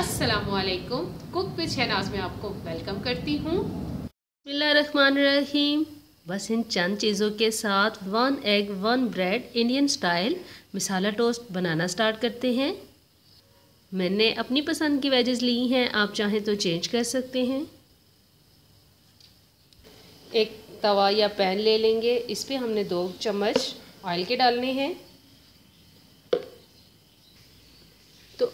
अस्सलामुअलैकुम। Cook with Shehnaaz में आपको वेलकम करती हूँ। बिस्मिल्लाहिर्रहमानिर्रहीम। बस इन चंद चीज़ों के साथ 1 एग 1 ब्रेड इंडियन स्टाइल मसाला टोस्ट बनाना स्टार्ट करते हैं। मैंने अपनी पसंद की वेजेस ली हैं, आप चाहें तो चेंज कर सकते हैं। एक तवा या पैन ले लेंगे, इस पे हमने 2 चम्मच ऑयल के डालने हैं। तो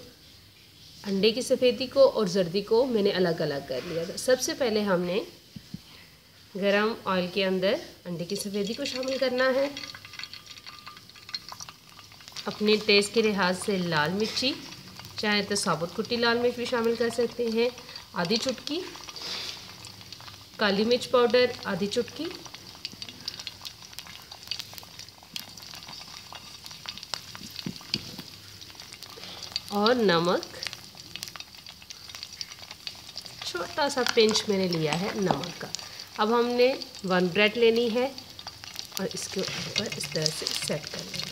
अंडे की सफ़ेदी को और जर्दी को मैंने अलग अलग कर लिया था। सबसे पहले हमने गरम ऑयल के अंदर अंडे की सफ़ेदी को शामिल करना है। अपने टेस्ट के लिहाज से लाल मिर्ची, चाहे तो साबुत कुटी लाल मिर्च भी शामिल कर सकते हैं, आधी चुटकी काली मिर्च पाउडर, आधी चुटकी और नमक, छोटा सा पिंच मैंने लिया है नमक का। अब हमने 1 ब्रेड लेनी है और इसके ऊपर इस तरह से सेट कर लेना।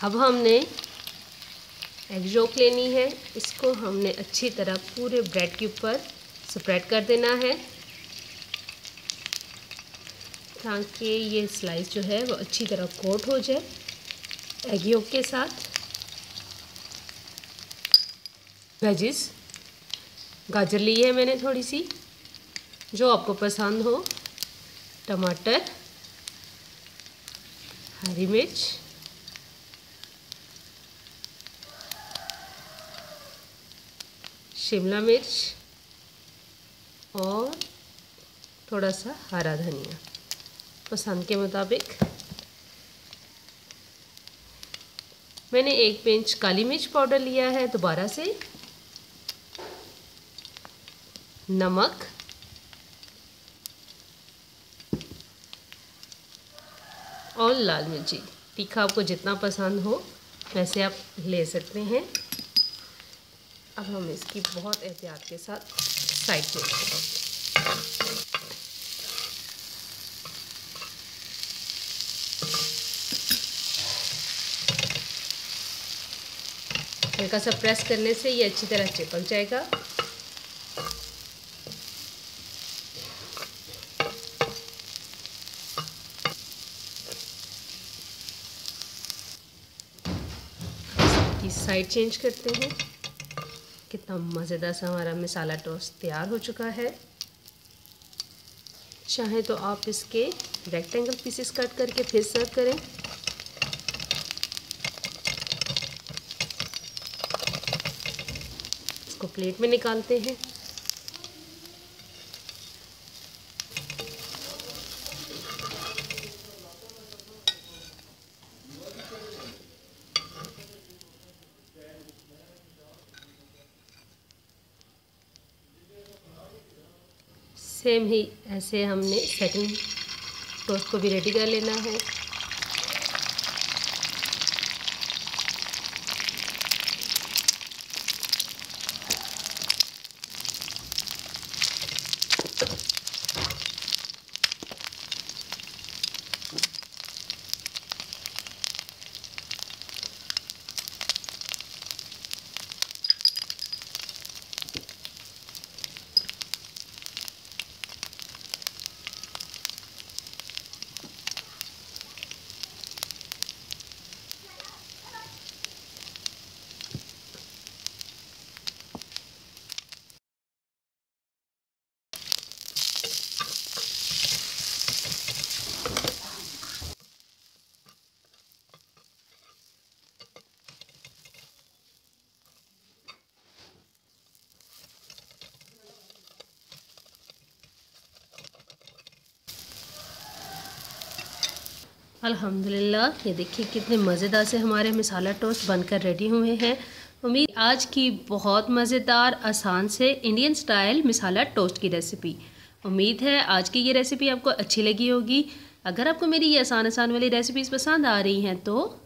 अब हमने एग यolk लेनी है, इसको हमने अच्छी तरह पूरे ब्रेड के ऊपर स्प्रेड कर देना है ताकि ये स्लाइस जो है वो अच्छी तरह कोट हो जाए एग yolk के साथ। वेजिस गाजर ली है मैंने थोड़ी सी, जो आपको पसंद हो, टमाटर, हरी मिर्च, शिमला मिर्च और थोड़ा सा हरा धनिया पसंद के मुताबिक। मैंने 1 पिंच काली मिर्च पाउडर लिया है, दोबारा से नमक, और लाल मिर्ची। तीखा आपको जितना पसंद हो वैसे आप ले सकते हैं। अब हम इसकी बहुत एहतियात के साथ साइड में रखेंगे। हल्का सा प्रेस करने से ये अच्छी तरह चिपक जाएगा। इसकी साइड चेंज करते हैं। कितना मज़ेदार सा हमारा मसाला टोस्ट तैयार हो चुका है। चाहे तो आप इसके रेक्टेंगल पीसेस कट करके फिर सर्व करें। इसको प्लेट में निकालते हैं। सेम ही ऐसे हमने सेकंड टोस्ट को भी रेडी कर लेना है। अल्हम्दुलिल्लाह, ये देखिए कितने मज़ेदार से हमारे मसाला टोस्ट बनकर रेडी हुए हैं। उम्मीद आज की बहुत मज़ेदार आसान से इंडियन स्टाइल मसाला टोस्ट की रेसिपी। उम्मीद है आज की ये रेसिपी आपको अच्छी लगी होगी। अगर आपको मेरी ये आसान वाली रेसिपीज़ पसंद आ रही हैं तो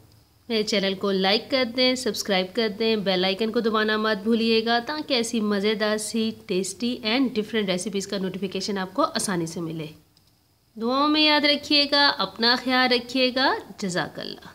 मेरे चैनल को लाइक कर दें, सब्सक्राइब कर दें, बेल आइकन को दबाना मत भूलिएगा ताकि ऐसी मज़ेदार सी टेस्टी एंड डिफरेंट रेसिपीज़ का नोटिफिकेशन आपको आसानी से मिले। दुआओं में याद रखिएगा, अपना ख्याल रखिएगा। जज़ाकल्लाह।